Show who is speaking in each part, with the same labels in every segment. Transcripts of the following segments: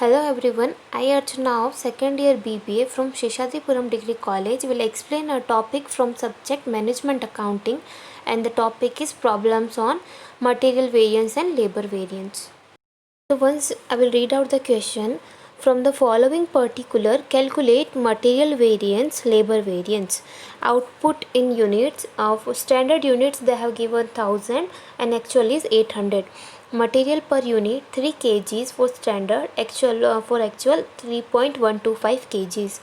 Speaker 1: Hello everyone, I Archana of second year BBA from Sheshajipuram Degree College will explain a topic from subject Management Accounting, and the topic is problems on material variance and labor variance. So once I will read out the question. From the following particular, calculate material variance, labor variance. Output in units of standard units they have given 1000 and actual is 800. Material per unit 3 kgs for standard, for actual 3.125 kgs.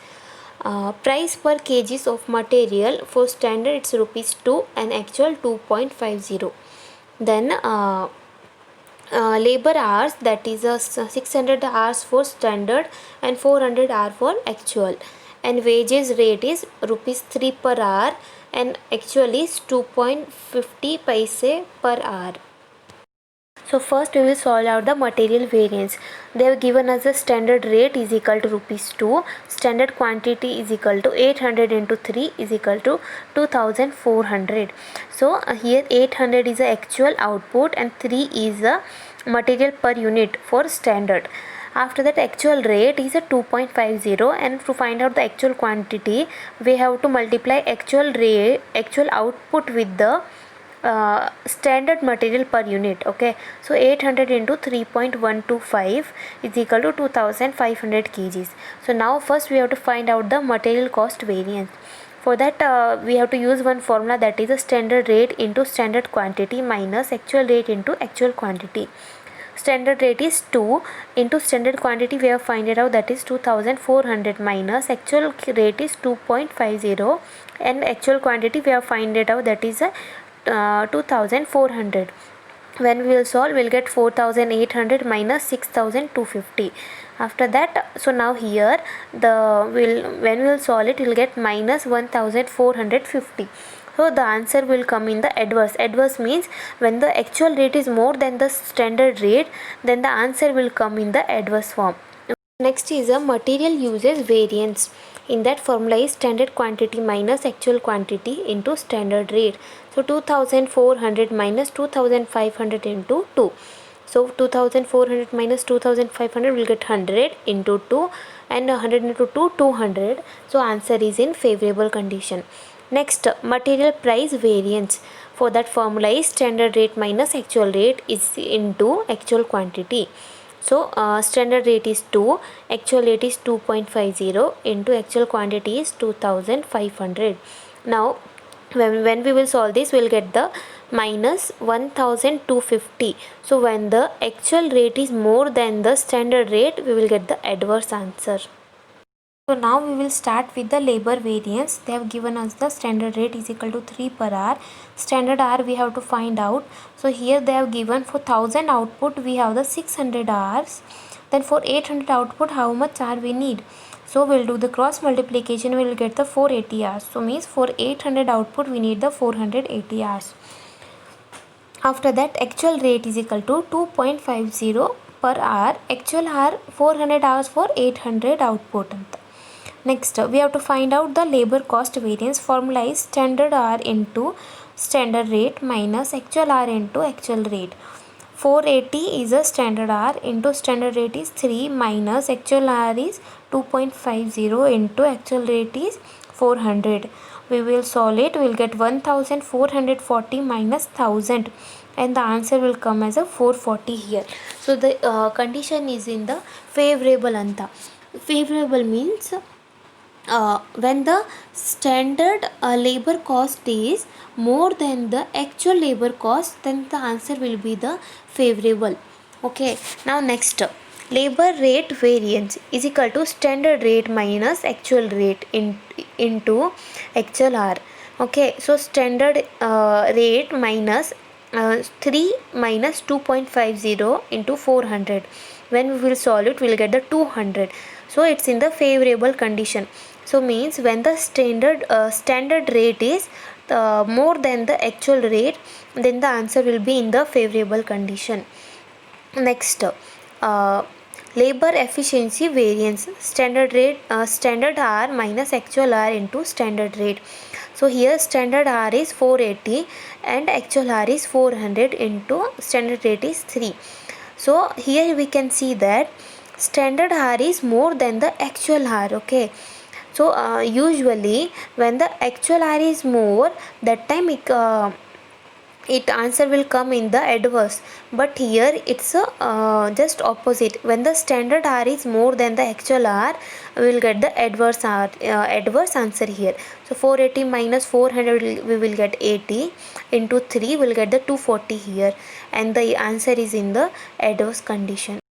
Speaker 1: Price per kgs of material for standard it's rupees 2 and actual 2.50. Then labor hours, that is 600 hours for standard and 400 hour for actual, and wages rate is rupees 3 per hour and actually is 2.50 paise per hour. So first we will solve out the material variance. They have given us the standard rate is equal to rupees 2, standard quantity is equal to 800 into 3 is equal to 2400. So here 800 is the actual output and 3 is the material per unit for standard. After that, actual rate is a 2.50, and to find out the actual quantity we have to multiply actual output with the standard material per unit. Okay, so 800 into 3.125 is equal to 2500 kgs. So now first we have to find out the material cost variance. For that we have to use one formula, that is a standard rate into standard quantity minus actual rate into actual quantity. Standard rate is 2 into standard quantity we have find it out, that is 2400 minus actual rate is 2.50 and actual quantity we have find it out, that is 2400. When we will solve, we will get 4800 minus 6250. After that, so now here when we will solve it, we will get minus 1450. So the answer will come in the adverse. Adverse means when the actual rate is more than the standard rate, then the answer will come in the adverse form. Next is a material uses variance. In that formula is standard quantity minus actual quantity into standard rate. So 2400 minus 2500 into 2. So 2400 minus 2500 will get 100 into 2, and 100 into 2 200. So answer is in favorable condition. Next, material price variance. For that formula is standard rate minus actual rate is into actual quantity. So standard rate is 2, actual rate is 2.50 into actual quantity is 2500. Now when we will solve this, we will get the minus 1250. So when the actual rate is more than the standard rate, we will get the adverse answer. So now we will start with the labor variance. They have given us the standard rate is equal to 3 per hour. Standard hour we have to find out. So here they have given for 1000 output we have the 600 hours. Then for 800 output how much hour we need? So we will do the cross multiplication, we will get the 480 hours. So means for 800 output we need the 480 hours. After that, actual rate is equal to 2.50 per hour. Actual hour 400 hours for 800 output. Next, we have to find out the labor cost variance. Formula is standard hour into standard rate minus actual hour into actual rate. 480 is a standard hour into standard rate is 3 minus actual hour is 2.50 into actual rate is 400. We will solve it. We will get 1440 minus 1000, and the answer will come as a 440 here. So the condition is in the favorable anta. Favorable means when the standard labor cost is more than the actual labor cost, then the answer will be the favorable. Okay, now next, labor rate variance is equal to standard rate minus actual rate into actual hour. Okay, so standard rate minus 3 minus 2.50 into 400. When we will solve it, we will get the 200. So it's in the favorable condition. So means when the standard rate is more than the actual rate, then the answer will be in the favorable condition. Next, labor efficiency variance. Standard hour minus actual hour into standard rate. So here standard hour is 480 and actual hour is 400 into standard rate is 3. So here we can see that standard R is more than the actual R. Okay, so usually when the actual R is more, that time it answer will come in the adverse, but here it's just opposite. When the standard R is more than the actual R, we will get the adverse answer here. So 480 minus 400 we will get 80, into 3 we will get the 240 here, and the answer is in the adverse condition.